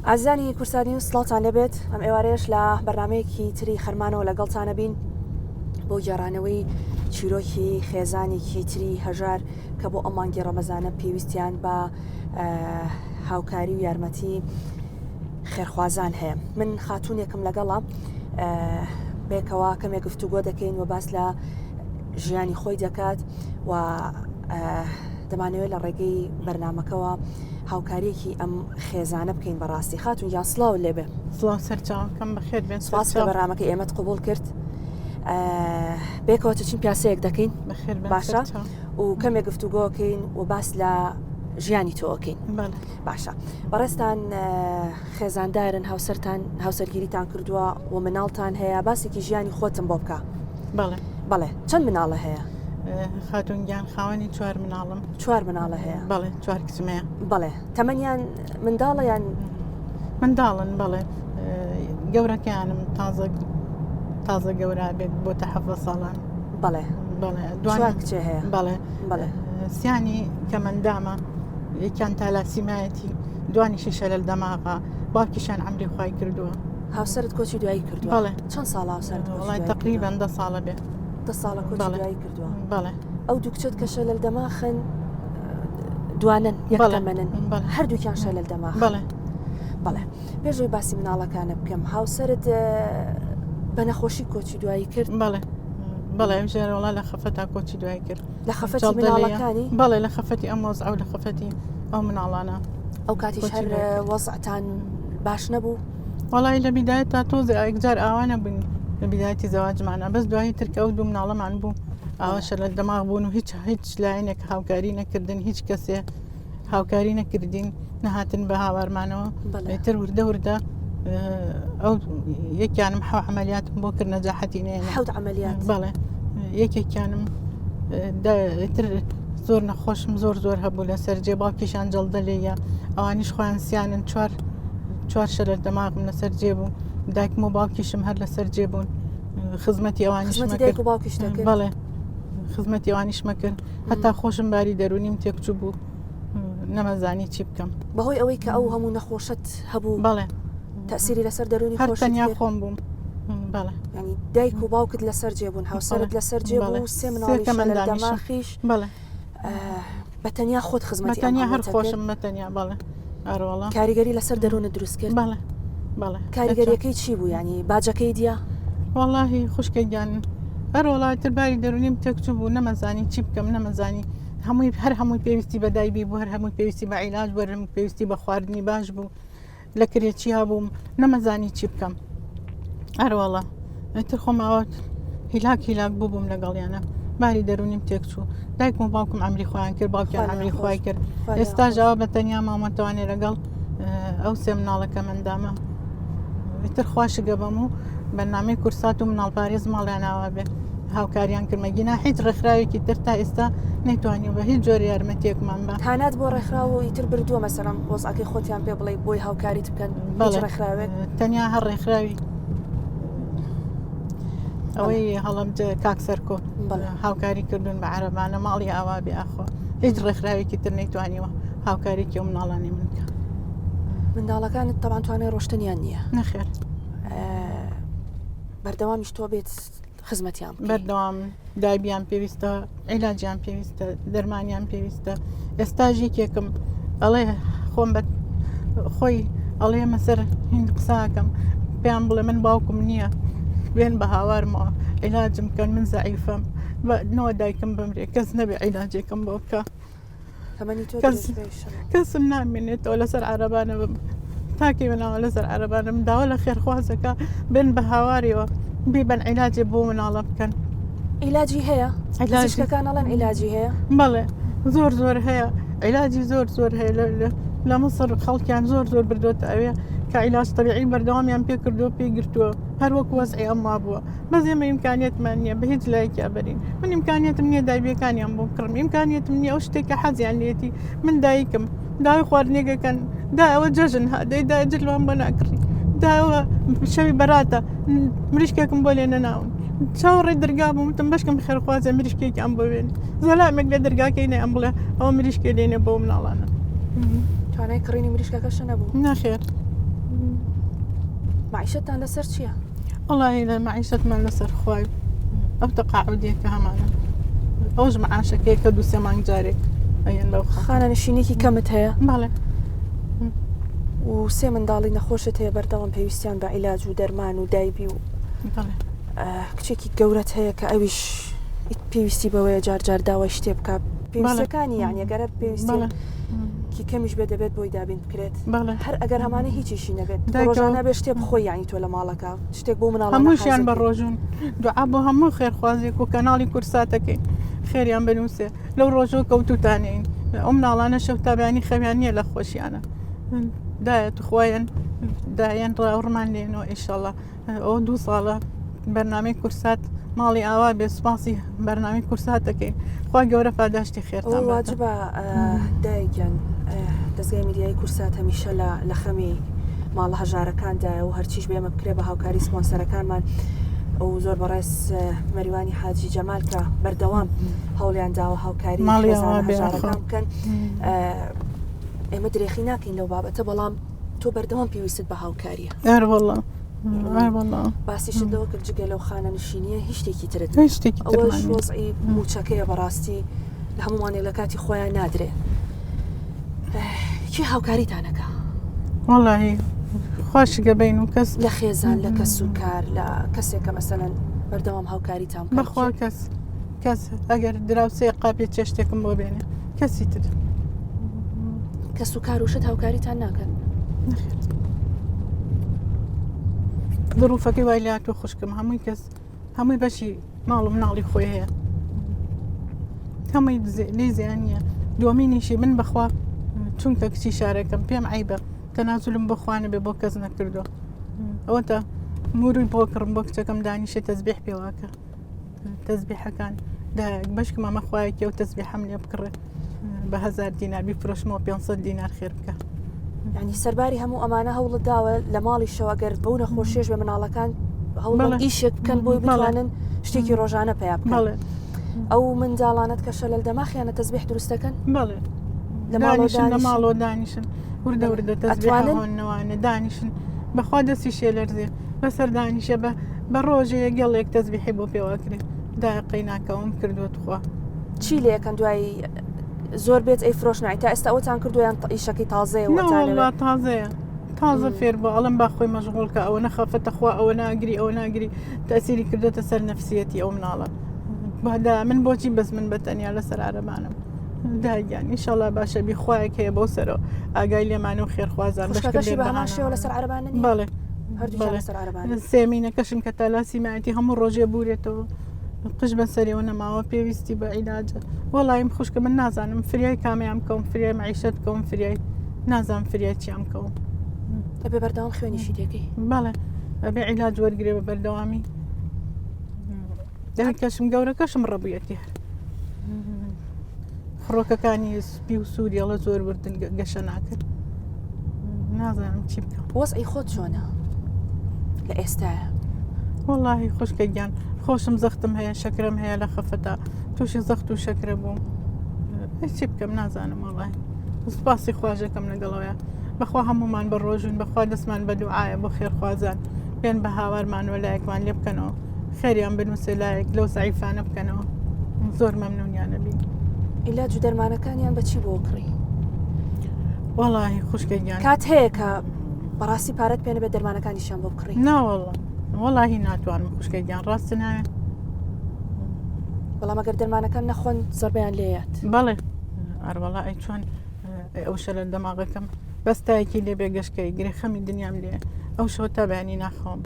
ئازانی کورسانی و سڵاتان لەبێت ئەم ئێوارەیەش لە بەرنمەیەکی تری خەرمانەوە لەگەڵتانە بین بۆ گێڕانەوەی چیرۆکی خێزانێکی تری هەژار کە بۆ ئەم مانگی ڕەمەزانە پێویستیان بە هاوکاری و یارمەتی خێرخوازان هەیە. من خاتوونێکم لەگەڵە بێکەوە کەمێک گفتوگۆ دەکەین و باس لە ژیانی خۆی دەکات و دەمانەوێت لە ڕێگەی بەرنمەکەەوە هاوکاریەکی ئەم خێزانە بکەین بەڕاستی. خاتون گیان سڵاو لێبێ. سڵاو سەرچاوەکەم بەخێر بێن. سپاس کە بەرنامەکە ئێمەت قبول کرد. بێکەوە چین پیاسەیەک دەکەین باشە و کەمێک گفتوگۆکەین و باس لە ژیانی تۆکەین. باشە بەڕێستان خێزاندارن هاوسەرگیریتان کردووە و مناڵتان هەیە باسێکی ژیانی خۆتم بۆ بکە. بەڵێ چەند مناڵە هەیە؟ خاتونگیان خاوەنی 4 مناڵم. 4 مناڵە هەیە؟ بەڵێ 4 کچمەیە. بەڵێ تەمەنیان منداڵە یان منداڵن؟ بەڵێ گەورەکەیانم تازە گەورە بێت بۆ تا 7 ساڵان. بەڵێ دوان کچێ هەیە؟ بەڵێ سیانی کەمەندامە یەکیان تالاسیمایەتی دوانیشی شەلل دەماغا باوکیشان عەمری خوای کردووە. هاوسەرت کۆچی دوایی کردووە؟ بەڵێ. چەند ساڵ هاوسەرت؟ وڵای تقریباً 10 ساڵە بێ. 10 ساڵە کۆچی دوایی کردووە. بەڵێ. ئەو دوو کچت کە شەلل دەماخن دوانن یەکتەمەنن هەردووکیان شەلل دەماخن؟ بەڵێ. پێشەوەی باسی مناڵەکانە بکەم هاوسەرت بە نەخۆشی کۆچی دوایی کرد؟ بەڵێ ژێرە وڵا لە خەفەتا کۆچی دوایی کرد. لە خەفەتی مناڵەکانی؟ بەڵێ لە خەفەتی ئەم وەزع و لە خەفەتی ئەو مناڵانە. ئەو کاتیش هەر وەزعتان باش نەبوو؟ وەڵی لە بیدایەت تا تۆزێ ئەکجار ئاوانە بوون لە بیدایەتی زەواجمانە بەس دوایی ترکە ئەو دوو مناڵەمان بوو ئاواشە لە دەماغ بوون و هیچ لایەنێک هاوکاری نەکردن هیچ کەسێ هاوکاری نەکردین نەهاتن بە هاوارمانەوە. تر وردە ئەو یەکیانم حەو عەمەلیاتم بۆ کرد نەجاحەتی نێنە. حەوت عەمەلیات؟ بەڵێ یەکێکیانم تر زۆر نەخۆشم زۆر هەبوو لە سەرجێ باوکیشان جەڵدە لێیە ئەوانیش خۆیان سیانن 4 شەلل دەماغم لە سەرجێ بوو دایکم و باوکیشم هەر لە سەرجێ بوون خزمەتی ئەوانیش مەکرد. بەڵێ خزمەتی ئەوانیش مەکرد هەتا خۆشم باری دەرونیم تێکچوو بوو نەمەزانی چی بکەم بەهۆی ئەوەی کە ئەو هەموو نەخۆشت هەبوو. بەڵێ تەسیری لەسەر دەرونی هەر تەنیا خۆم بووم. بەڵێ ینی دایک و باوکت لەسەر جێ بوون هاوسەرت لەسەر جێ بوو سێ مناڵی شەلل دەماخیش. بەڵێ بەتەنیا خۆت خزمەتی بەتەنیا هەر خۆشم بەتەنیا. بەڵێ ئەرۆڵە کاریگەری لەسەر دەرونە دروست کرد؟ بەڵێ کاریگەریەکەی چی بوو ینی باجەکەی دیە؟ وەڵاهی خوشکە گیان هەر وڵاتر باری دەرونیم تێکچوو بوو نەمەزانی چی بکەم نەمەزانی هەمووی پێویستی بە دایبی بوو هەر هەمووی پێویستی بە عیلاج وەرم پێویستی بە خواردنی باش بوو لە کرێکی هەبووم نەمەزانی چی بکەم. هەروەڵا تر خۆماوە هیلاک بووم لەگەڵیانە باری دەرونیم تێکچوو دایکم و باوکم عەمری خۆیان کرد باوکیان عەمری خوای کرد. ئێستا ژاوە بە تەنیا مامەتەوانێ لەگەڵ ئەو سێ مناڵەکە مندامە تر خواشگە بەم و بەرنامەی کورسات و مناڵپارێز ماڵیاناوە بێ هاوکاریان کردمەگینا هیچ ڕێکخراوێکی تر تا ئێستا نەیتوانی بە هیچ جۆری یارمەتیەکمان بە هانات بۆ ڕێکخراوە و ئیتر بردووە مەسەڵەن پۆزەکەی خۆتیان پێ بڵێ بۆی هاوکاریت بکەن ڕێکخراوێک تەنیا هەر ڕێکخراوی ئەوەی هەڵم کاکسەرکۆ هاوکاری کردوون بە عەرەبانە ماڵی ئاوا بێ ئاخۆ هیچ ڕێکخراوێکی تر نەیتوانیوە هاوکارێکی و مناڵانی من بکە. منداڵەکانت تەوان توانێت ڕۆشتنیان نییە؟ نەخێر بەردەوامیش تۆ بێت خزمەتیان بەردەوام دایبیان پێویستە عیلاجیان پێویستە دەرمانیان پێویستە. ئێستاژ یەکێکم ئەڵێ خۆم بە خۆی ئەڵێ مەسەر هین قساکەم پێیان بڵێ من باوکم نییە بێن بە هاوارمەوە عیلاجم کەن من زەعیفەم نەوە دایکم بمرێ کەس نەبێ عیلاجێکم بۆ بکە کەسم نامێنێتەوە لەسەر عەرەبانە تاکی مناوە لەسەر عەرەبانم داوە لە خێرخوازەکە بن بە هاواریەوە بیبەن عیلاجێ بۆ مناڵە بکەن. عیلاجی هەیە؟ عیلاجەکان ئەڵێن عیلاجی هەیە؟ بەڵێ زۆر هەیە عیلاجی زۆر هەیە لە مەسەر خەڵکیان زۆر بردوتە ئەوێ کە عیلاج تەبیعی بەردەوامیان پێ کردو پێی گرتووە هەر وەکو وەزعی ئەمما بووە بەس ئێمە ئیمکانیەتمان نییە بە هیچ لایەکیا بەرین من ئیمکانیەتم نییە دایبیەکانیان بۆ کڕم ئیمکانیەتم نییە ئەو شتێکە حەزیان لێتی من دایکم داوای خواردنێکەکەن دا ئەوە جەژن هادەی دا جلوان بە ناکڕی داوە شەوی بەراتە مریشکێکم بۆ لێ نەناون چاوەڕێ دەرگا بووم وتم بەشکم خێرخوازە مریشکێکی ئەم ببێن زەلامێک لە دەرگاکەی نێ ئەم بڵێ ئەوە مریشکێ لێنێ بۆ مناڵانە توانای کڕینی مریشکەکەش نەبوو؟ نەخێر معیشتان لەسەر چییە؟ والله لە معیشەتمان لەسەر خوای ئەو تەقاعودێکە هەمانە ئەوش معاشەکەی کە دوو سێ مانگ جارێک ئەیەن لەو خانە نشینێکی کەمت هەیە بەڵێ و سێ منداڵی نەخۆشت هەیە بەردەوام پێویستیان بە عیلاج و دەرمان و دایبی و بەڵێ کچێکی گەورەت هەیە کە ئەویش پێویستی بەوەیە جار داوای شتێ بکە پێویستەکانی یانیەگەرە پێویستی کی کەمیش بێ دەبێت بۆی دابین بکرێت هەر ئەگەر هەمانە هیچیشی نەبێت ڕۆژانە بێ شتێ بخۆی یانی تۆ لە ماڵەکە شتێک بۆ مناڵ هەمووشیان بە ڕۆژون دوعا بۆ هەموو خێرخوازێک و کەناڵی کورساتەکەی خێریان بنووسێ لەو ڕۆژۆ کەوتوتانین ئەو مناڵانە شەو تابیانی خەویان نییە لە خۆشیانە دایەت خوایەن دایەن ڕاوڕمان لێنەوە ئیشەڵڵا ئەو 2 ساڵە بەرنامەی کورسات ماڵی ئاوا بێ سوپاسی بەرنامی کورساتەکەی خوا گەورە پاداشتی خێرتان واجبە دایگەن دەستگای میدیایی کورسات هەمیشە لە خەمی ماڵە هەژارەکاندایە و هەرچیش بێمە بکرێ بە هاوکاری سپۆنسەرەکانمان ئەو زۆر بەڕێز مەریوانی حاجی جەمال کە بەردەوام هەوڵیان داوە هاوکاری هەژارەکان بکەن ئێمە درێخی ناکەین لەو بابەتە بەڵام تۆ بەردەوام پێویستت بە هاوکاریە باسیشت لەوە کرد جگە لەو خانە نشینیە هیچ شتێکی ترت ئەوە وەزعی موچەکەیە بەڕاستی لە هەمومانێک لە کاتی خۆیان نادرێ چی هاوکاریتانەکە؟ وەڵاهی خۆشگە بین و کەس لە خێزان لە کەس و کار لە کەسێکە مەسەلەن بەردەوام هاوکاریتان بەخوا کەس ئەگەر دراوسێ قاپێت چێ شتێکم بۆ بێنێ کەسی تر کەس و کار وشت هاوکاریتان ناکەن ظروفەکەی وای لاتۆ خوشکم هەمووی کەس هەمووی بەشی ماڵ و مناڵی خۆی هەیە هەمووی لی زیانیە دومینیشی من بەخوا چونکە کچی شارەکەم پێم عیبە کە نازولم بخوانە بێ بۆ کەس نەکردو ئەوە تا موروی بۆ کڕم بۆ کچەکەم دانیشە تەزبیح پێواکە تەزبیحەکان بەشکم ئەمە خوایەکی و تەزبیحەم لێ بکڕێ بە 1000 دینار بیفرۆشمەوە 500 دینار خێر بکە ینی سەرباری هەموو ئەمانە هەوڵت داوە لە ماڵی شەوەگەر بەو نەخۆشیێش بە مناڵەکان هەوڵ ئیشێک بکەن بۆی بتوانن شتێکی ڕۆژانە پێیا بکەن ئەو منداڵانت کە شەلل دەماخیانە تەزبیح دروستەکەن بەڵێ لە ماڵەوە دانیشن وردە وردە تەزبیحەوەنەوانە دانیشن بەخوا دەستی شێ لەرزێ بەسەر دانیشە بە ڕۆژەیە گەڵێک تەزبیحی بۆ پێواکرێت داقەی ناکەوم کردووە خوا چی لێکەن دوایی زۆر بێت ئەی فرۆشنای تا ئێستا ئەوتان کردویان ئیشەکەی تازەیە تازەیە تازە فێر بۆ ئەڵم با خۆی مەشغوڵکە ئەوە نەخەفەتە خوا ئەوە ناگری ئەوە ناگری تەسیری کردێتە سەر نەفسیەتی ئەو مناڵە بادا من بۆچی بەس من بەتەنیا لەسەر عارەبانم داگیان ئیشەڵا باشە بیخوایەک هەیە بۆ سەرەوە ئاگای لێمانە و خێرخوازان بەشەوە لەسەر عارەبانە بەڵێ هەردوو سێمینەکەشم کە تالاسی مایەتی هەموو ڕۆژێ بورێتەوە قش بە سەرەوە نەماوە پێویستی بە عیلاجە وەڵایم خوشکە من نازانم فریای کامیان کەم فریای معیشت کەم فریای نازانم فریای چیام کەم بێ بەردەوام خوێنیشی دێکی بەڵێ بێ عیلاج وەرگێ بە بەردەوامی کەشم گەورەکەشم ڕەبوویەتی فڕۆکەکانی سپی و سووریەڵە زۆر وردن گەشە ناکرد نازانم چی بکەم وەزعی خۆت چۆنە لە ئێستاە وەڵاهی خوشکە گیان خۆشم زەختم هەیە شەکرم هەیە لە خەفەتە تووشی زەخت و شەکرە بووم چی بکەم نازانم وەڵاهی سوپاسی خواژەکەم لەگەڵەوەیە بەخوا هەمومان بە ڕۆژون بەخوا دەستمان بە دوعاە بۆ خێرخوازان پێن بە هاوارمانەوە لایەکمان لێ بکەنەوە خێریان بنووسێ لایەک لەو زعیفانە بکەنەوە زۆر مەمنونیانە بی ئیلاج و دەرمانەکانیان بەچی بۆ کڕی وەڵاهی خوشکە گیان کات هەیە کە بەڕاستی پارەت پێنە بێت دەرمانەکانیشان بۆ بکڕی ناوەڵە وەڵاهی ناتوانم خوشکە گیان ڕاستە ناوێت بەڵام ئەگەر دەرمانەکان نەخۆن زۆربیان لێیات بەڵێ ئەروەڵا ئەی چۆن ئەو شە لە دەماغەکەم بەستایەکی لێ بێ گەشتکەی گرێخەمی دنیام لێ ئەو شەوە تا بەیانی ناخۆم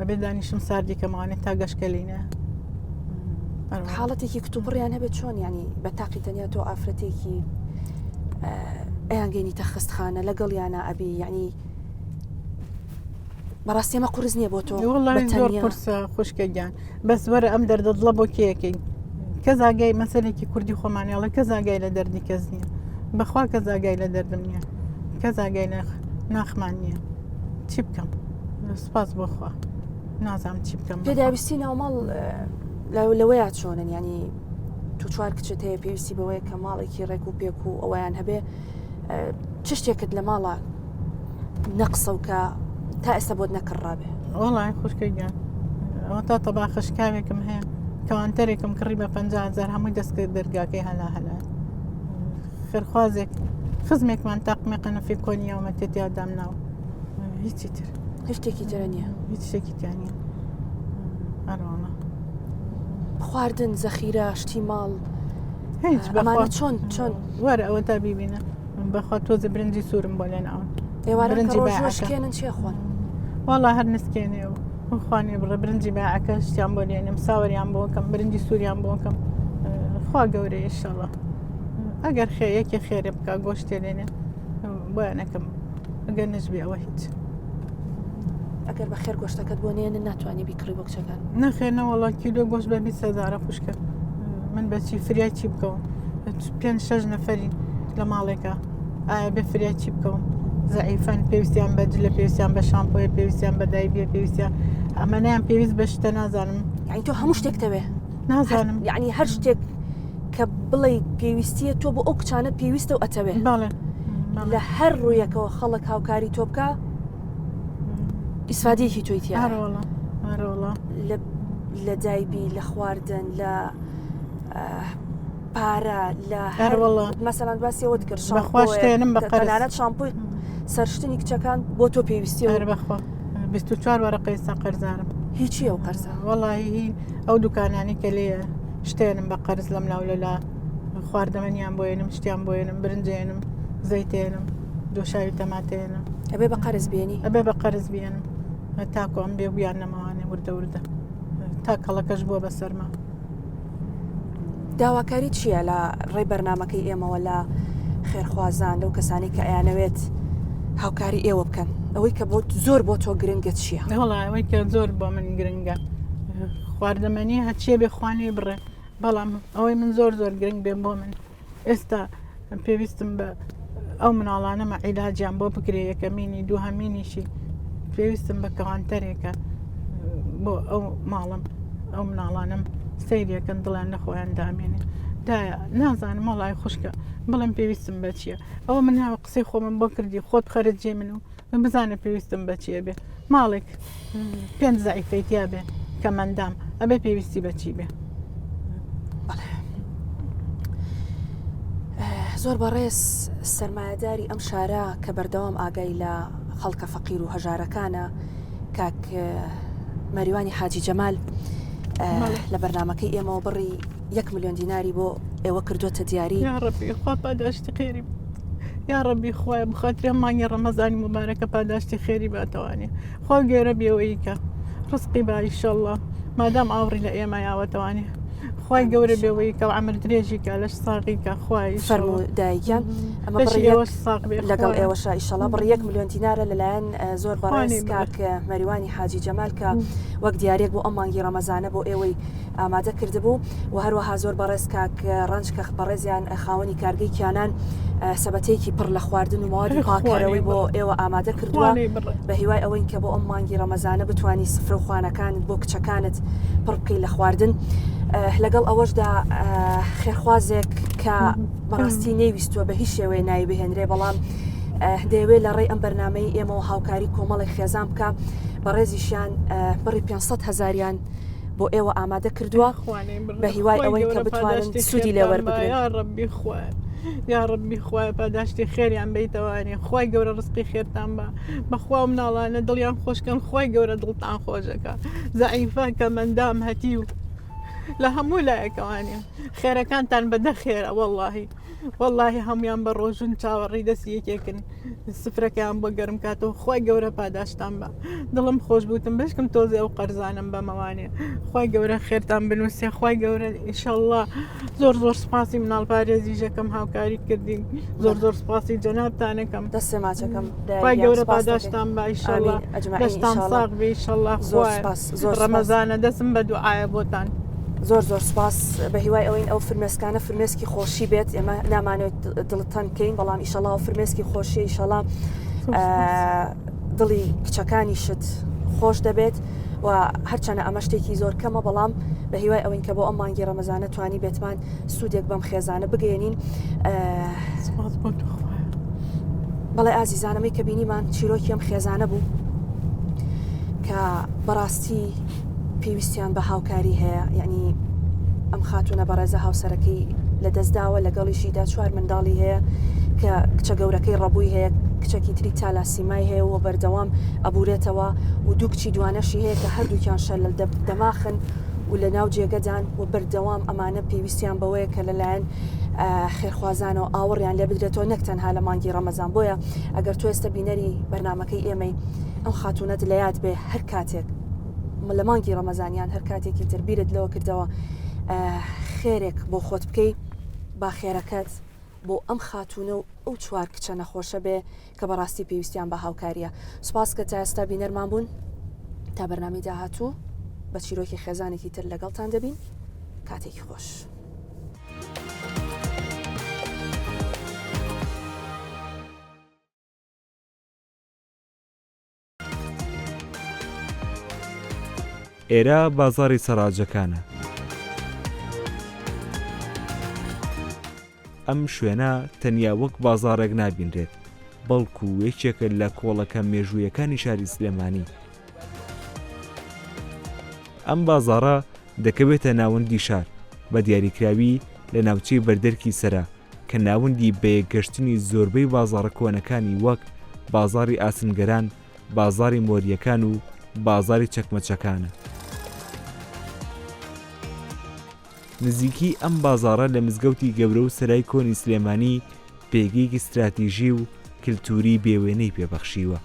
بێ دانیشم ساردی کەماوانێت تا گەشتکەلینە حاڵەتێکی کتوبڕیان هەبێت چۆن ینی بە تاقی تەنیا تۆ ئافرەتێکی ئەیانگەینی تەخستخانە لەگەڵ یانە ئەبی یعنی بەڕاستیمە قورس نییە بۆ تۆ زۆر قورسە خوشکە گیان بەس وەرە ئەم دەردەدڵە بۆ کێیەکەی کەس ئاگای مەسەلێکی کوردی خۆمانیاڵە کەس ئاگای لە دەردی کەس نییە بەخوا کەس ئاگای لە دەردم نییە کەس ئاگای ناخمان نییە چی بکەم سپاس بۆخوا نازانم چی بکەم پێداویستی ناوماڵ لەوەیە چۆنن ینی تو 4 کچت هەیە پێویستی بەوەیە کە ماڵێکی ڕێک و پێک و ئەویان هەبێ چ شتێکت لە ماڵە نەقسە و کە تا ئێستا بۆت نەکڕابێ وڵی خوشکەگیان ئەوە تا تەباخە شکاوێکم هەیە کەوانتەرێکم کڕی بە 50,000 هەمووی دەستکرد دەرگاکەی هەلا خێرخوازێک خزمێکمان تاقمێ قەنەفی کۆنیەوەمە تێتیادام ناو هیچی تر هیچ شتێکی ترە نییە هیچ شتێکی تیانە هەروەڵە خواردن زەخیرە شتی ماڵ هیچ ئەمانە چۆن وەرە ئەوە تا بیبینە بەخوا تۆزە برنجی سوورم بۆ لێناون ئێوارە ڕۆژشکێنن چێ خۆن وڵا هەر نسکێنێ و خوانی بڕە برنجی باعەکە شتیان بۆ لێنم ساوەریان بۆکەم برنجی سووریان بۆکەم خوا گەورەی ئینشەڵڵا ئەگەر یەکی خێرێ بکە گۆشتێ لێنێ بۆیانەکەم ئەگەر نەژبێ ئەوە هیچ ئەگەر بە خێر گۆشتەکەت بۆ نێنن ناتوانانی بیکڕی بۆ کچەکان نەخێنە وڵا کیلۆ گۆشت بە 20,000 خوشکە من بەچی فریای چی بکەوم 5-6 نەفەری لە ماڵێکە ئایا بێ فریای چی بکەوم زعیفەن پێویستیان بە جلە پێویستیان بە شامپۆی پێویستیان بە دایبیە پێویستیان ئەمەنیان پێویست بە شتە نازانم یعنی تۆ هەموو شتێکتەوێ نازانم یعنی هەر شتێک کە بڵێ پێویستیە تۆ بۆ ئەو کچانە پێویستە و ئەتەوێ باڵێ لە هەر ڕوویەکەوە خەڵک هاوکاری تۆ بکە ئیسفادەیەکی تۆیتیە هەروەڵا لە دایبی لە خواردن لە پارە لە مەسەلەن باسیەوە کرد بەخواشتێنم بە قەرانەت شامپۆی سەرشتنی کچەکان بۆ تۆ پێویستی بەخوا 24 وەرەقەی سا قەرزارم هیچی ئەو قەرزە وەڵی ئەو دوکانانی کە لێە شتێنم بە قەرز لەم لاولەلا خواردەمەنیان بۆێنم شتیان بۆێنم برنجێنم زەیتێنم دۆشاوی تەماتێنم ئەبێ بە قەرز بێنی ئەبێ بە قەرز بێنم تاکۆ ئەم بێ بیان نەماوانێ وردە تا کەڵەکەش بووە بە سەرما داواکاری چییە لە ڕێی بەرنمەکەی ئێمەوە لە خێرخوازان لەو کەسانی کە ئەیانەوێت هاوکاری ئێوە بکەن ئەوەی کە زۆر بۆ تۆ گرنگە چییە؟ وڵا ئەوەی کە زۆر بۆ من گرنگە خواردەمەنی هەچێ بێ خوانێ بڕێ بەڵام ئەوەی من زۆر گرنگ بێ بۆ من ئێستا پێویستم بە ئەو مناڵانەمە عیلاجیان بۆ بکرێ یەکەمینی دووهەمینیشی پێویستم بە کەوانتەرێکە بۆ ئەو ماڵم ئەو مناڵانم سەیرەکەن دڵیان لە خۆیان دامێنێ دایە نازانم مەڵای خوشکە بڵم پێویستم بە چییە ئەوە من هاوە قسەی خۆمم بۆ کردی خۆت خەرت جێ من و بزانە پێویستم بە چیە بێ ماڵێک 5 زعیفەیتیا بێ کە مەندام ئەبێ پێویستی بە چی بێ زۆر بەڕێز سەرمایهداری ئەم شارە کە بەردەوام ئاگای لە خەڵکە فەقیر و هەژارەکانە کاک مەریوانی حاجی جەمال لە بەرنمەکەی ئێمەوە بڕی 1 ملیۆن دیناری بۆ ئێوە کردوتە دیاری یا ڕەبی خوا پاداشتی خێری یا ڕەبی خوایە بخاترێ مانگی ڕەمەزانی مبارەکە پاداشتی خێری باتەوانێ خوا گێرە بێەوەی کە ڕزقی با ئیشەڵڵا مادام ئاوڕی لە ئێمە یاوەتەوانێ خوای گەورە بێەوەی کە عەمر درێژی کە لەش ساقی کە خوای فەرموو دایکیان ئەمە لەگەڵ ئێوەشە ئیشەڵڵا بڕ 1 ملیۆن دینارە لەلایەن زۆر بەڕێز کاک مەریوانی حاجی جەمال کە وەک دیارێک بۆ ئەم مانگی ڕەمەزانە بۆ ئێوەی ئامادە کردبوو و هەروەها زۆر بەڕێز کاک ڕەنج کە بەڕێزیان خاوەنی کارگەی کیانان سەبەتەیەکی پڕ لە خواردن و ماوەی پاکەرەوەی بۆ ئێوە ئامادە کردووە بە هیوای ئەوەی کە بۆ ئەم مانگی ڕەمەزانە بتوانی سفرە و خوانەکانت بۆ کچەکانت پڕ بکەی لە خواردن لەگەڵ ئەوەشدا خێرخوازێک کە بەڕاستی نەیویستووە بە هیچ شێوەیە ناوی بهێنرێ بەڵام دەیەوێت لە ڕێی ئەم بەرنامەی ئێمەوە هاوکاری کۆمەڵی خێزان بکە بەڕێزیشیان بڕی 500,000 بۆ ئێوە ئامادە کردووە بە هیوای ئەوەی کە بتوانن سوودی لێوەربگرن یا ڕەبی خوای پاداشتی خێریان بیتەوانێ خوای گەورە ڕزقی خێرتان بە بەخوا مناڵانە دڵیان خۆشکەن خوای گەورە دڵتان خۆشەکە زعیفە کە مەندام هەتی و لە هەموو لایەکەوانێ خێرەکانتان بەدە خێرە واللهی هەمویان بە ڕۆژون چاوەڕی دەستی یەکێکن سفرەکەیان بۆ گەرم کاتەوە خوای گەورە پاداشتان بە دڵم خۆش بوتم بشکم تۆزێ ئەو قەرزانم بەمەوانێ خوای گەورە خێرتان بنووسێ خوای گەورە ئینشەڵڵا زۆر سپاسی مناڵ پارێزی ژەکەم هاوکاری کردین زۆر سپاسی جەنابتانەکەم دەستێ ماچەکەم خوای گەورە پاداشتان بە ئینشەڵڵا دەستان ساغ بێ ئینشەڵڵا خوای ڕەمەزانە دەستم بە دوعایە بۆتان زۆر سپاس بە هیوای ئەوەین ئەو فرمێسکانە فرمێسکی خۆشی بێت ئێمە نامانێت دڵتان بکەین بەڵام ئیشەڵا و فرمێسکی خۆشی ئیشەڵا دڵی کچەکانی شت خۆش دەبێت و هەرچەنە ئەمە شتێکی زۆر کەمە بەڵام بە هیوای ئەوەین کە بۆ ئەم مانگی ڕەمەزانە توانی بێتمان سوودێک بەم خێزانە بگەێنین بەڵێ ئازیزانەمەی کە بینیمان چیرۆکی ئەم خێزانە بوو کە بەڕاستی پێویستیان بە هاوکاری هەیە، یعنی ئەم خاتونە بەڕێزە هاوسەرەکەی لە دەستداوە لەگەڵیشیدا 4 منداڵی هەیە کە کچە گەورەکەی ڕەبووی هەیە، کچێکی تری تالاسیمای هەیە و بەردەوام ئەبورێتەوە و دوو کچی دوانەشی هەیە کە هەردووکیان شەل لە دەماخن و لە ناو جێگەدان و بەردەوام ئەمانە پێویستیان بەوەیە کە لەلایەن خێرخوازانەوە ئاوەڕیان لێ بدرێتەوە نەک تەنها لە مانگی ڕەمەزان. بۆیە ئەگەر تۆ ئێستا بینەری بەرنمەکەی ئێمەی ئەم خاتونەت لە یاد بێ هەر کاتێک لە مانگی ڕەمەزانیان هەر کاتێکی تربیرت لەوە کردەوە خێرێک بۆ خۆت بکەی با خێرەکەت بۆ ئەم خاتونە و ئەو 4 کچە نەخۆشە بێ کە بەڕاستی پێویستیان بە هاوکاریە. سوپاس کە تا ئێستا بینەرمان بوون، تا بەرنامەی داهاتوو بە چیرۆکی خێزانێکی تر لەگەڵتان دەبین. کاتێکی خۆش. ئێرە بازاڕی سەراجەکانە. ئەم شوێنە تەنیا وەک بازاڕێک نابینرێت، بەڵکو یەکێکە لە کۆڵەکە مێژوویەکانی شاری سلێمانی. ئەم بازاڕە دەکەوێتە ناوەندی شار بە دیاریکراوی لە ناوچەی بەردەرکی سەرا کە ناوەندی بەیەکگەشتنی زۆربەی بازاڕە کۆنەکانی وەک بازاڕی ئاسنگەران، بازاڕی مۆریەکان و بازاڕی چەکمەچەکانە. نزیکی ئەم بازاڕە لە مزگەوتی گەورە و سەرای کۆنی سلێمانی پێگەیەکی استراتیژی و کلتوری بێوێنەی پێبەخشیوە.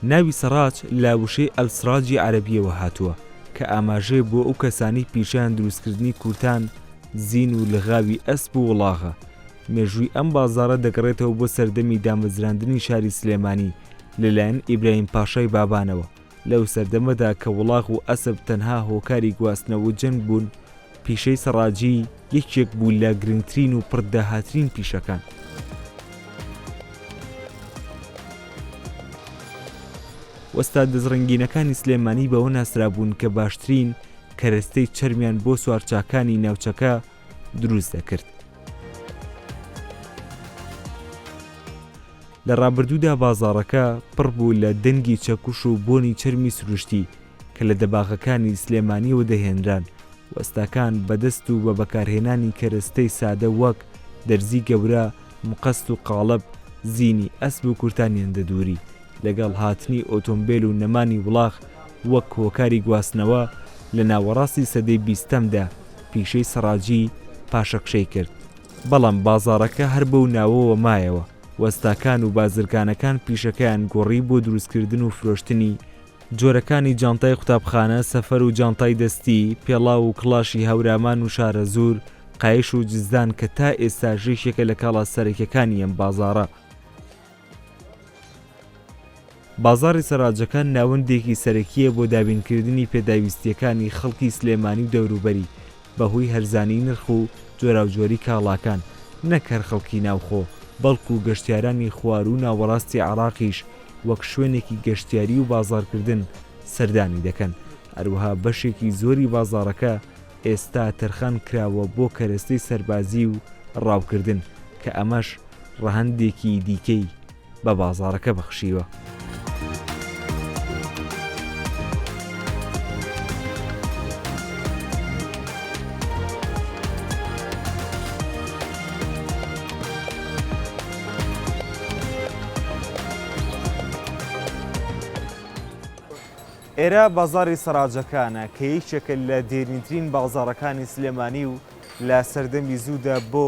ناوی سەراج لە وشەی ئەلسراجی عەرەبیەوە هاتووە کە ئاماژەیە بۆ ئەو کەسانی پیشیان دروستکردنی کورتان، زین و لەغاوی ئەسپ و وڵاغە. مێژووی ئەم بازاڕە دەگەڕێتەوە بۆ سەردەمی دامەزراندنی شاری سلێمانی لەلایەن ئیبراهیم پاشای بابانەوە. لەو سەردەمەدا کە وڵاغ و ئەسپ تەنها هۆکاری گواستنەوە جەنگ بوون، پیشەی سەراجی یەکێک بوو لە گرنگترین و پڕداهاترین پیشەکان. وەستا دەزڕنگینەکانی سلێمانی بەوە ناسرابوون کە باشترین کەرەستەی چەرمیان بۆ سوارچاکانی ناوچەکە دروست دەکرد. لە ڕابردوودا بازاڕەکە پڕ بوو لە دەنگی چەکوش و بۆنی چەرمی سروشتی کە لە دەباغەکانی سلێمانیەوە دەهێنران. وەستاکان بەدەست و بە بەکارهێنانی کەرەستەی سادە وەک دەرزی گەورە، مقەست و قاڵب، زینی ئەسب و کورتانیان دەدووری لەگەڵ هاتنی ئۆتۆمبیل و نەمانی وڵاغ وەک هۆکاری گواستنەوە لە ناوەڕاستی سەدەی 20دا پیشەی سەراجی پاشەکشەی کرد. بەڵام بازاڕەکە هەر بەو ناوەوە مایەوە. وەستاکان و بازرگانەکان پیشەکەیان گۆڕی بۆ دروستکردن و فرۆشتنی جۆرەکانی جانتای قوتابخانە، سەفەر و جانتای دەستی، پێڵاو و کڵاشی هەورامان و شارە زور، قایش و جزدان کە تا ئێستا ژێشێکە لە کاڵا سەرەکیەکانی ئەم بازاڕە. بازاڕی سەراجەکان ناوەندێکی سەرەکیە بۆ دابینکردنی پێداویستیەکانی خەڵکی سلێمانی و دەوروبەری بەهۆی هەرزانی نرخ و جۆراوجۆری کاڵاکان، نەک هەر خەڵکی ناوخۆ بەڵکو گەشتیارانی خوار و ناوەڕاستی عراقیش وەک شوێنێکی گەشتیاری و بازارکردن سەردانی دەکەن. هەروەها بەشێکی زۆری بازاڕەکە ئێستا تەرخان کراوە بۆ کەرەستەی سەربازی و ڕاوکردن کە ئەمەش ڕەهەندێکی دیکەی بە بازاڕەکە بەخشیوە. ئێرە بازاڕی سەراجەکانە کە یەکێکە لە دێرینترین بازاڕەکانی سلێمانی و لە سەردەمی زوودا بۆ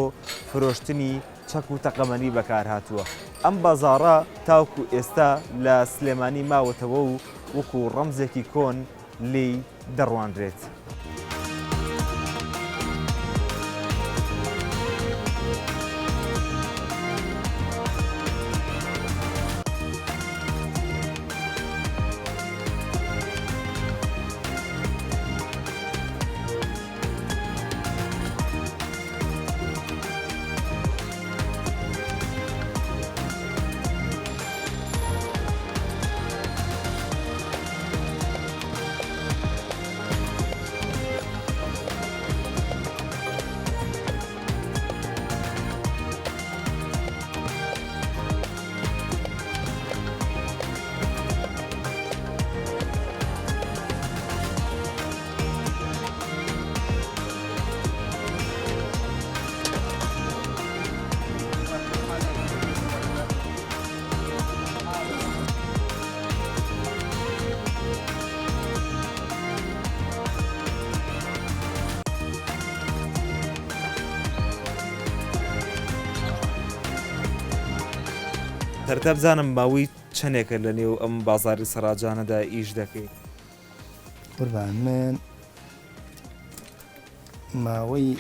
فرۆشتنی چەک و تەقەمەنی بەکارهاتووە. ئەم بازاڕە تاوکو ئێستا لە سلێمانی ماوەتەوە و وەکو ڕەمزێکی کۆن لی دەڕوانرێت. سەرتا بزانم ماوەی چەندێکە لە نێو ئەم بازاری سەراجانەدا ئیش دەکەی؟ قوربان من ماوەی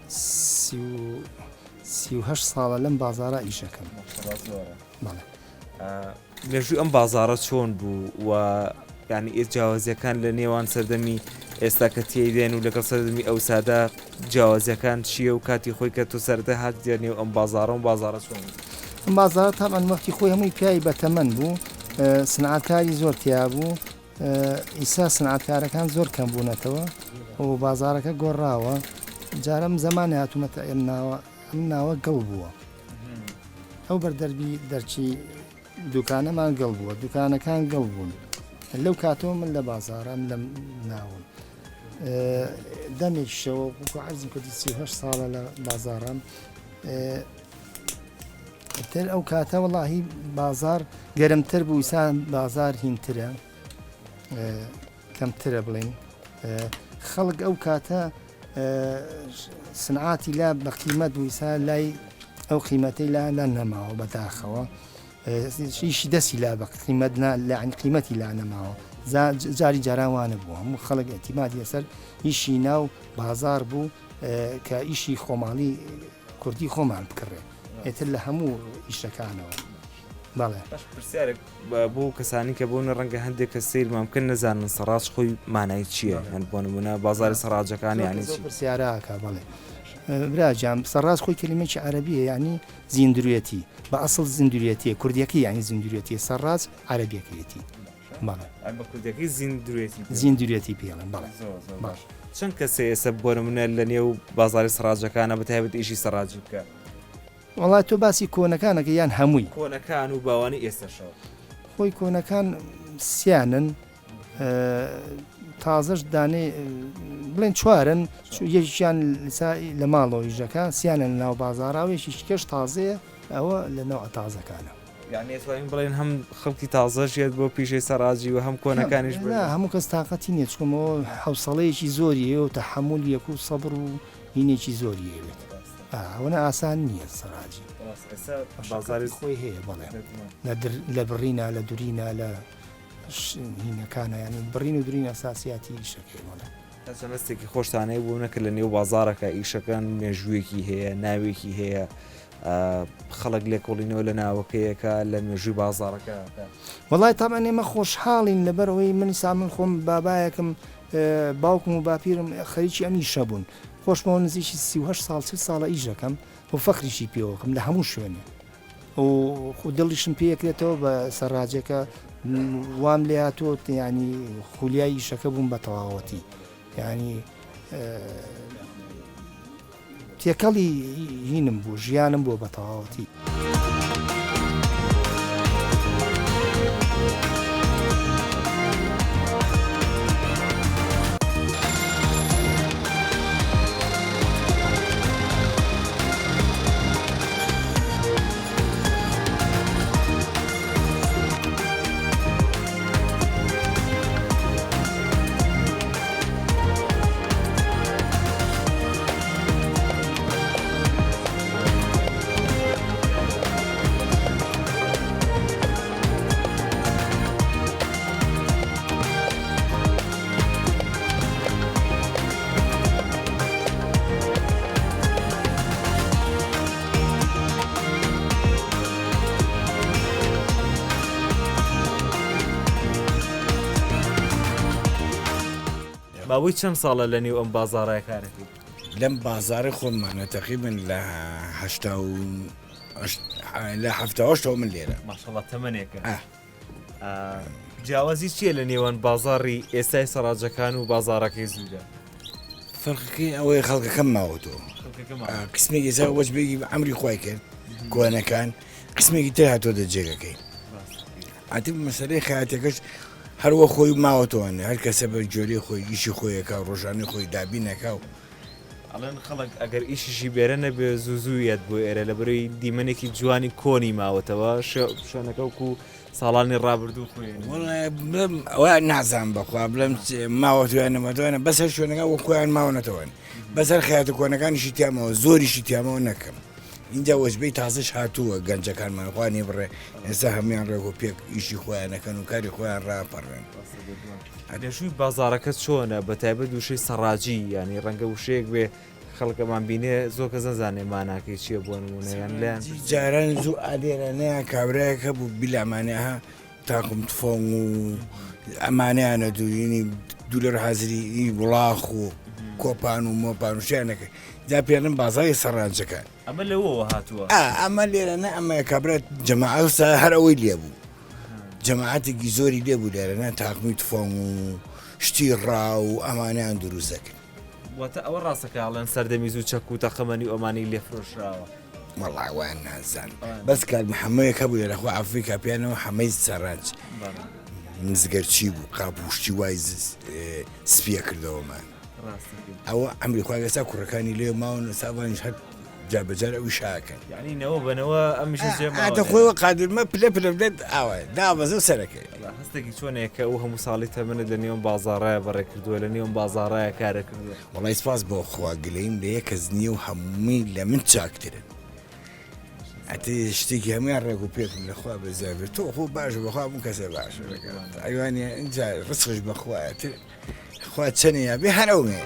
38 ساڵە لەم بازارە ئیشەکەم. بەڵێ. مێژووی ئەم بازارە چۆن بوو و ینی جیاوازیەکان لە نێوان سەردەمی ئێستا کە تێدێن و لەگەڵ سەردەمی ئەوسادا جیاوازیەکان چییە و کاتی خۆی کە تۆ سەردا هات دێنێ و ئەم بازارە و بازارە چۆن؟ ئەم بازارە تاان وەختی خۆی هەمووی پیاوی بەتەمەەن بوو، سنعاتکاری زۆر تیا بوو، ئیسا سنعاتکارەکان زۆر کەم بوونەتەوە و بازارەکە گۆڕاوە. جارەم زمانی هاتوومەتە ئەم ناوە گەڵ بووە. ئەو بەردەربی دەرچی دوکانەمان گەڵ بووە، دوکانەکان گەڵ بوون. لەو کاتەوە من لە بازارم لەم ناوم دەمێکشەوە وەکو عەرزم کردی 38 ساڵە لە بازارم. تر ئەو کاتە وەڵاهی بازار گەرمتر بوو، ئیسان بازار هینترە کەمترە بڵێن. خەڵک ئەو کاتە سنعاتی لا بە قیمەت بوو، ئیسا لای ئەو قیمەتەی لا نەماوە بەداخەوە، شیشی دەستی لا بە قیمەت لاعنی قیمەتی لا نەماوە. جاری جارانوانە بوو، هەموو خەڵک ئەتیمادی لەسەر ئیشی ناو بازار بوو کە ئیشی خۆماڵی کوردی خۆمان بکڕێ ئێتر لە هەموو ئیشەکانەوە. بەڵێ پرسیارێک بۆ کەسانی کە بۆنە ڕەنگە هەندێک کە سیرمان بکەن نەزانن سەراج خۆی مانای چییە؟ هەند بۆ نمونە بازاری سەراجەکانی یانی چی؟ پرسیارەکە بەڵێ براجام سەراج خۆی کلمێکی عەرەبیە، یعنی زیندوریەتی، بە ئەسڵ زیندوریەتیە، کوردیەکەی یعنی زیندوریەتی، سەراج عەرەبیەکەیەتی. بەڵێ بە کوردیەکەی زیندوریەتی پێڵێن. بەڵێ باش. چەند کەسێ ئێستا بۆ نمونە لە نێو بازاری سەراجەکانە بەتایبەت ئیشی سەراجی بکە؟ وڵات تۆ باسی کۆنەکانەکە یان هەمووی کۆنەکان و باوانی ئێستاشەوە خۆی کۆنەکان سیانن، تازەش دانێ بڵێن چوارن، یەکیان لە ماڵەوە ژەکە سیانە ناو بازاراوێکی شکەش تازەیە، ئەوە لە ناو تازەکانە. یعنی ئێستا بڵێن هەم خەڵکی تازەشێت بۆ پیشەی سەراجی و هەم کۆنەکانیش هەموو کەس تااقەتی نییە، چکۆمەوە حوسەڵەیەکی زۆریە و تەحمولیەک و سەبر و هینێکی زۆریەوێت. ئەوەنە ئاسان نییە سەراجی بازاری خۆی هەیە. بەڵێ لە بڕینە لە دوورینە لە هینەکانە، ینی بڕین و دوورین ئەساسیاتی شەکەی. بڵێ ئەسەمەستێکی خۆشتانەی بوونەکە لە نێو بازارەکە ئیشەکان مێژوویەکی هەیە، ناوێکی هەیە، خەڵک لێکۆڵینەوە لە ناوەکەیەکە لە مێژووی بازارەکە. وەڵای تامان ئێمە خۆشحاڵین لەبەرەوەی من سامن خۆم بابایەکم باوکم و باپیرم خەریکی ئەمی شەبوون، خۆشمەوە نزیکی 38 ساڵ 30 ساڵە ئیژەکەم و فەخریشی پێوەکەم لە هەموو شوێنێ و دڵیشم پێکرێتەوە بە سەراجەکە وام لێ هاتووە، ینی خولیای ئیشەکە بووم بە تەواوەتی، ینی تێکەڵی هینم بوو، ژیانم بوو بە تەواوەتی. باوەی چەند ساڵە لە نێو ئەم بازارای کارەکەی؟ لەم بازارە خۆمانە تقریبن لە 78 من لێرە. ماشەڵڵا تەمەنێکە. جیاوازی چییە لە نێوان بازاری ئێستای سەراجەکان و بازارەکەی زوودە؟ فەرقەکەی ئەوەی خەڵکەکەم ماوەتەوە، قسمێکی ئێستا وەجبێکی ئەمری خوای کرد کۆنەکان، قسمێکی تر هاتۆ دەجێگەکەی. ئاتی مەسەلەی خەیاتەکەش هەروە خۆی ماوەتەوەن، هەر کەسە بە جۆری خۆی ئیشی خۆیەکە ڕۆژانەی خۆی دابینەکە و ئەڵێن خەڵک ئەگەر ئیشیشی بێرە نەبێ زووزوویەت بۆ ئێرە لە بەرەوەی دیمەنێکی جوانی کۆنی ماوەتەوە شوێنەکە وکو ساڵانی ڕابردوو خوێن. ئەوە نازان بەخوا بڵێم ماوەتویان نەمەتوانە بەسەر شوێنەکە وە خۆیان ماوەنەتەوەن، بەسەر خەیاتە کۆنەکانیشی تیامەوە زۆریشی تیامەوە نەکەم، اینجا وەجبەی تازش هاتووە گەنجەکانمان خوانی بڕێ ئێستا هەمویان ڕێک و پێک ئیشی خۆیانەکەن و کاری خۆیان ڕاپەڕێن. ئەنێژووی بازارەکە چۆنە بە تایبەت وشەی سەڕاجی ینی ڕەنگە وشەیەک بێ خەڵکەمان بینێ زۆر کەس نەزانێ ماناکەی چییە بۆ نمونەیان لەیان جاران زوو ئادێرانەیە کابراایەکە بوو بیلامانەها تاقم تفۆن و ئەمانیانە دووینی دوولەر حەزری وڵاخ و کۆپان و مۆپان و شیانەکە جا پێڵم بازای سەڕانجەکان ئەمە لەوەوە هاتووە ئەمە لێرەنە ئەمە کابرات جەماعەوسا هەر ئەوەی لێبوو جەماعەتێکی زۆری لێبوو لێرەنە تاقمی تفۆن و شتی ڕا و ئەمانیان دروست دەکرد. واتە ئەوە ڕاستەکەڵەن سەردەمی زوو چەک و تەقەمەنی ئۆمانی لێفرۆشراوە وەڵای وان نازان بەس کار محەمەیەکە بوو لێرەخوا ئەفریقا پێیانەوە حەمەی سەرانج مزگەرچی بوو قاپوشتی وای سپیە کردەوەمان ئەوە ئەمری خواگەسا کوڕەکانی لێ ماون ساوانیش هەر جابەجار ئەوی شاکەن یعنی نەوە بنەوە ئەمیش ئاتە خۆیەوە قادرمە پلە پلە بدێت ئاوە دابەزە و سەرەکەی هەستێکی چۆنێک کە ئەو هەموو ساڵی تەمەنە لە نێوم بازاڕایە بەڕێکردووە لە نێوم بازاڕایە کارە کردووە وڵای سپاس بۆ خواگلەیم لە یەکەس نییە و هەمووی لە من چاکترن ئەتە شتێکی هەمویان ڕێک و پێکم لەخوا بەزیابێت تۆ خۆ باشە بەخوا بوو کەسێ باشە ئەیوانە اینجا ڕسخش بەخوایەتر خوا چەنەیە بێ هەرەومێ.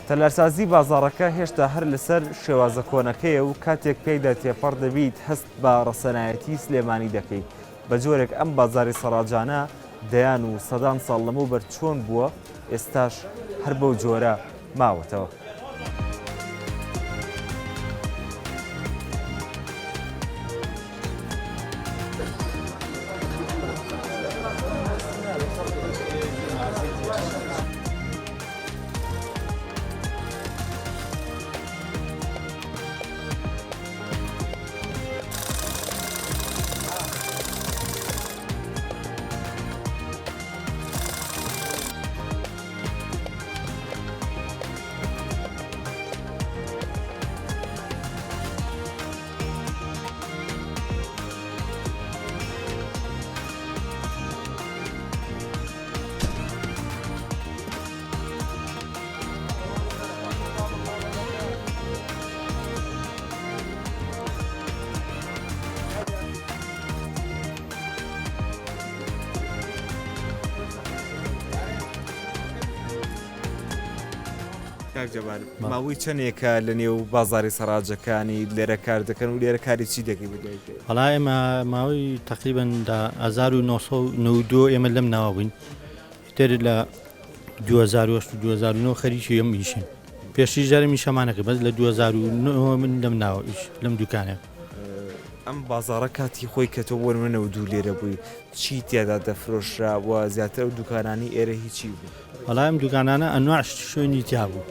تەلارسازی بازاڕەکە هێشتا هەر لەسەر شێوازە کۆنەکەیە و کاتێک پێیدا تێپەڕ دەبیت هەست بە ڕەسەنایەتی سلێمانی دەکەیت بە جۆرێک ئەم بازاری سەڕاجانە دەیان و سەدان ساڵ لەمەوبەر چۆن بووە ئێستاش هەر بەو جۆرە ماوەتەوە. ماوەی چەندێکە لە نێو بازاری سەراجەکانی لێرە کار دەکەن و لێرە کاری چی دەکەی بدەیت؟ وەڵای ئێمە ماوەی تقریباً 1992 ئێمە لەم ناوە بووین تر لە 2009 خەریکی ئەم ئیشین پێشی جارمی شەمانەکە بەس لە 2009 من لەم ناوە ئیش لەم دوکانە. ئەم بازارە کاتی خۆی کە تۆ بۆ منەوە دوو لێرە بووی چی تێدا دەفرۆشرا زیاتر و دوکانانی ئێرە هیچی بوو؟ وەڵای ئەم دوکانانە ئەنواع شوێنی تیا بوو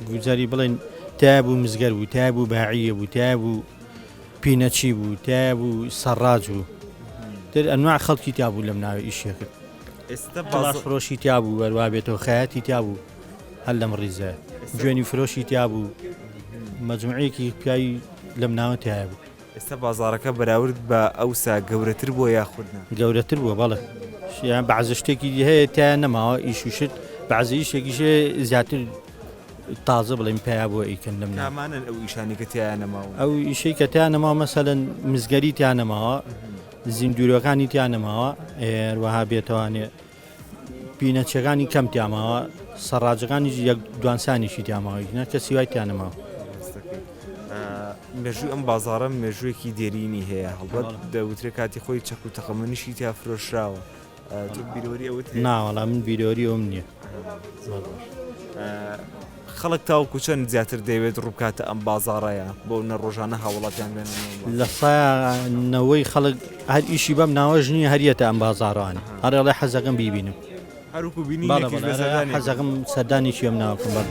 گوزاری بڵێن تای بوو مزگەر بوو تای بوو باعیە بوو تای بوو پینەچی بوو تای بوو سەڕاج بوو تر ئەنواع خەڵکی تیا بوو لەم ناوە ئیشێکرد ئێستا باش فرۆشی تیا بوو وەروە بێتەوە خەیاتی تیا بوو هەر لەم ڕیزە جوێنی فرۆشی تیا بوو مەجموعەیەکی پیاوی لەم ناوە تایە بوو. ئێستا بازارەکە بەراورد بە ئەوسا گەورەتر بووە یاخودنا؟ گەورەتر بووە بەڵێ بەعزە شتێکی هەیە تایە نەماوە ئیش و شت بەعزە ئیشێکیشێ زیاتر تازە بڵێم پێیا بۆ ئیکەن لەم نامانن ئەو ئیشانی کە تیان نەماوە ئەو ئیشەی کە تیان نەماوە مەسەلەن مزگەری تیان نەماوە زیندورەکانی تیان نەماوە هێروەها بێتوانێ بینەچەکانی کەم تیاماوە سەڕاجەکانی یەک دوانسانیشی تیاماوەی نە کە سیوای تیان نەماوە. مێژووی ئەم بازارە مێژوویەکی دێرینی هەیە هەڵبەت دەوترێت کاتی خۆی چەک و تەقەمەنیشی تیا فرۆشراوە بیرۆری ئەوت ناوەڵا من بیرۆری ئەوم نییە. خەڵک تاوکو چەند زیاتر دەیەوێت ڕووکاتە ئەم بازارەیە بۆ نە ڕۆژانە هاوڵاتیان بێن لە سایەوەی خەڵک هەر ئیشی بەم ناوەژ نیە هەریەتە ئەم بازارڕوانە هەرێڵێ حەزەکەم بیبینم هەروکو بینی حەزەکەم سەردانیشی ئەم ناوەکەم بەر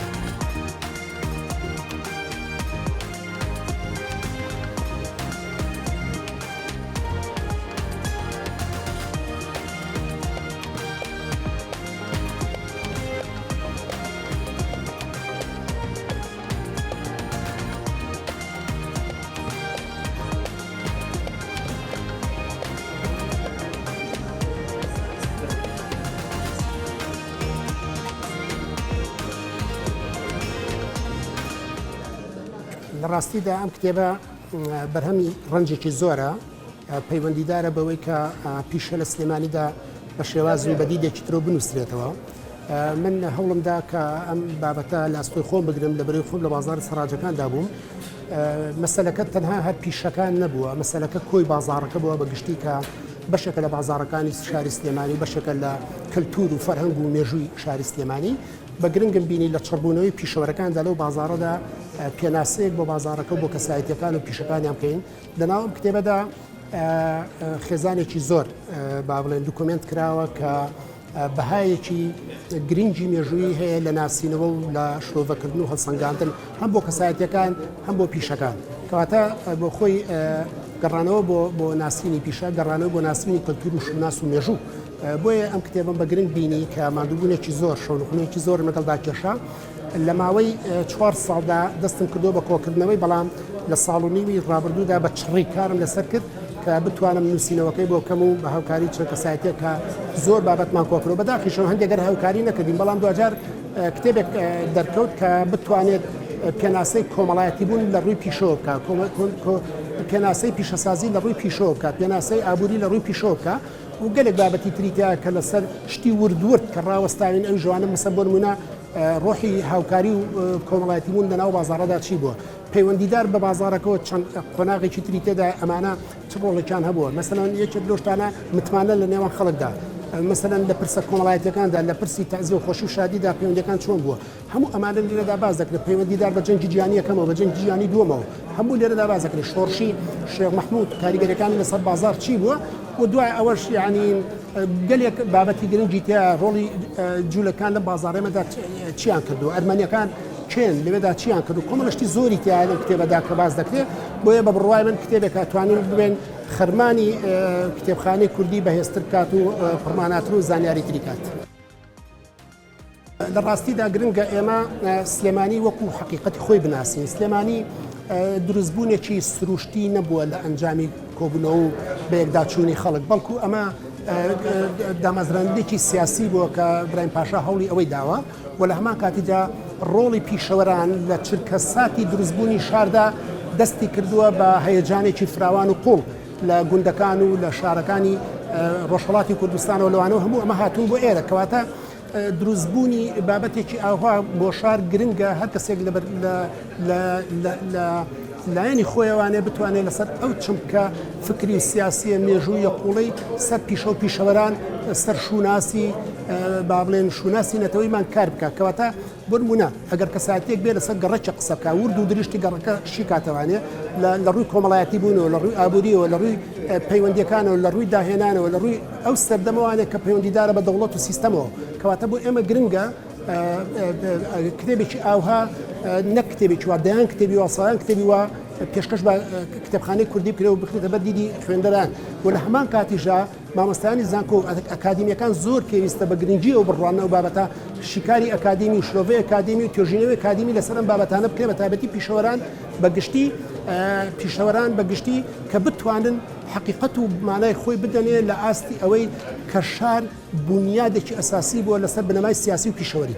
لە ڕاستیدا ئەم کتێبە بەرهەمی ڕەنجێکی زۆرە پەیوەندیدارە بەوەی کە پیشە لە سلێمانیدا بە شێوازی بەدیدێکی ترۆ بنووسرێتەوە. من هەوڵمدا کە ئەم بابەتە لە ئەستۆی خۆم بگرم لە بەرەوەی خۆم لە بازار سەراجەکاندا بووم. مەسەلەکە تەنها هەر پیشەکان نەبووە، مەسەلەکە کۆی بازارەکە بووە بەگشتی کە بەشێکە لە بازارەکانی شاری سلێمانی، بەشێکە لە کەلتور و فەرهەنگ و مێژووی شاری سلێمانی. بە گرنگم بینی لە چڕبوونەوەی پیشەوەرەکاندا لەو بازارەدا پێناسەیەک بۆ بازارەکە بۆ کەسایەتیەکان و پیشەکانیان بکەین. لەناو ئەم کتێبەدا خێزانێکی زۆر با بڵێن دوکۆمنت کراوە کە بەهایەکی گرنگی مێژووی هەیە لە ناسینەوە و لە شۆڤەکردن و هەڵسەنگاندن هەم بۆ کەسایەتیەکان هەم بۆ پیشەکان. کەواتە بۆ خۆی گەڕانەوە بۆ ناسینی پیشە، گەڕانەوە بۆ ناسینی کەلتور و شوناس و مێژوو. بۆیە ئەم کتێبم بە گرنگ بینی کە مادووبوونێکی زۆر شەونخونێکی زۆر لەگەڵدا کێشە. لە ماوەی 4 ساڵدا دەستم کردو بە کۆکردنەوەی، بەڵام لە ساڵ و نیوی ڕابردوودا بە چڕی کارم لەسەر کرد کە بتوانم نووسینەوەکەی بۆ کەم و بە هاوکاری چەند کەسایەتێ کە زۆر بابەتمان کۆکرەوە بەداخیشەوە هەندێکگەر هاوکاری نەکردین، بەڵام دوجار کتێبێک دەرکەوت کە بتوانێت پێناسەی کۆمەڵایەتی بوون لە ڕووی پیشەوە بکە، پێناسەی پیشەسازی لە ڕووی پیشەوە بکە، پێناسەی ئابووری لە ڕووی پیشەوە بکە و گەلێک بابەتی تریتیا کە لەسەر شتی وردورد کە ڕاوەستاوین ئەو ژوانە مەسە بۆ نمونە ڕۆحی هاوکاری و کۆمەڵایەتی بوون لەناو بازارەدا چی بووە، پەیوەندیدار بە بازارەکەەوە چەند قۆناغێکی تریتێدا ئەمانە چ ڕۆڵێکیان هەبووە. مەسەلەن یەکێک لۆشتانە متمانە لە نێوان خەڵکدا، مەسەلەن لە پرسە کۆمەڵایەتەکاندا لە پرسی تەعزیە و خۆشی و شادیدا پەیوەندیەکان چۆن بووە، هەموو ئەمانە لێرەدا باز دەکرێت. پەیوەندیدار بە جەنگی جیهانی یەکەمەوە، بە جەنگی جیهانی دووەمەوە، هەموو لێرەدا باز دەکرێت. شۆڕشی شێخ مەحموود کاریگەریەکانی لەسەر بازار چی بووە و دوای ئەوەش یعنی گەلێک بابەتی گرنگی تیا ڕۆڵی جوولەکان لە بازارێمەدا چیان کردو، ئەرمەنیەکان چێن لەوێدا چیان کرد و کۆمەڵشتی زۆری تیا لەم کتێبەدا کە باز دەکرێت. بۆیە بە بڕوای من کتێبێک توانین ببێن خەرمانی کتێبخانەی کوردی بەهێزتر کات و پڕماناتر و زانیاری تری کات. لە ڕاستیدا گرنگە ئێمە سلێمانی وەکو حەقیقەتی خۆی بناسین. سلێمانی دروستبوونێکی سروشتی نەبووە لە ئەنجامی کۆبوونەوە و بە یەکداچوونی خەڵک، بەڵکو ئەمە دامەزراندێکی سیاسی بووە کە برایم پاشا هەوڵی ئەوەی داوە و لە هەمان کاتیدا ڕۆڵی پیشەوەران لە چرکە ساتی دروستبوونی شاردا دەستی کردووە بە هەیەجانێکی فراوان و قوڵ لە گوندەکان و لە شارەکانی ڕۆژهەڵاتی کوردستانەوە لەوانەوە هەموو ئەمە هاتوون بۆ ئێرە. کەواتە دروستبوونی بابەتێکی ئاوا بۆ شار گرنگە هەر کەسێک لایەنی خۆیەوانێ بتوانێت لەسەر ئەو چمکە فکری سیاسیە مێژووی قوڵی سەر پیشە و پیشەوەران سەر شوناسی با بڵێن شوناسی نەتەوەیمان کار بکە. کەواتە بۆ نمونە ئەگەر کەساتێک بێ لەسەر گەڕەکی قسە بکە، ورد و دریشتی گەڕەکە شی کاتەوانێ لە ڕووی کۆمەڵایەتی بوونەوە، لە ڕووی ئابووریەوە، لە ڕووی پەیوەندیەکانەوە، لە ڕووی داهێنانەوە، لە ڕووی ئەو سەردەمەوانێک کە پەیوەندیدارە بە دەوڵەت و سیستەمەوە. کەواتە بۆ ئێمە گرنگە کتێبێکی ئاوها نەک کتێبێکی وا دەیان کتێبی واسایان کتێبی وە پێشکەش بە کتێبخانەی کوردی بکرێ و بخرێتە بەر دیدی خوێندەران و لە هەمان کاتیژا مامۆستایانی زانکۆ ئەکادیمیەکان زۆر پێویستە بە گرنگی ئەو بڕوانەوە بابەتە شیکاری ئەکادیمی و شلۆڤەی ئەکادیمی و توێژینەوەی ئەکادیمی لەسەر ئەم بابەتانە بکرێ بە تایبەتی پیشەوەران بەگشتی کە بتوانن حقیقەت و مانای خۆی بدەنێ لە ئاستی ئەوەی کە شار بنیادێکی ئەساسی بووە لەسەر بنەمای سیاسی و پیشەوەری.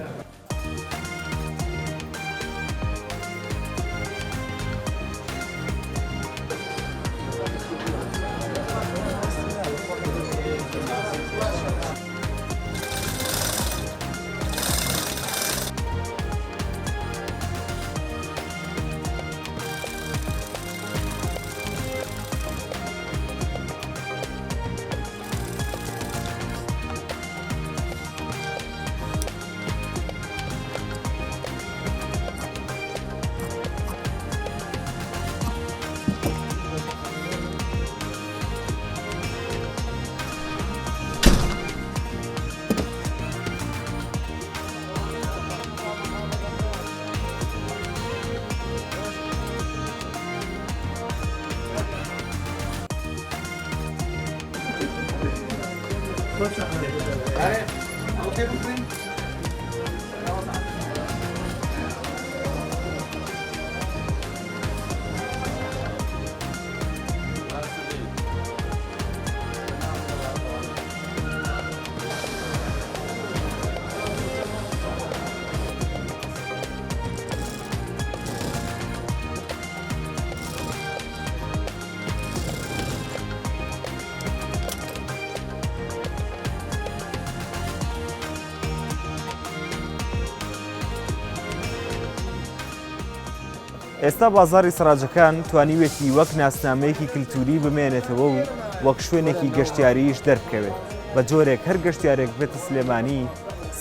ئێستا بازاری سەراجەکان توانیوێتی وەک ناسنامەیەکی کللتوری بمێنێتەوە و وەک شوێنێکی گەشتیاریش دەربکەوێت بە جۆرێک هەر گەشتیارێک بێتە سلێمانی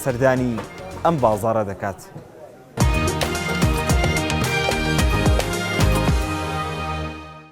سەردانی ئەم بازارە دەکات.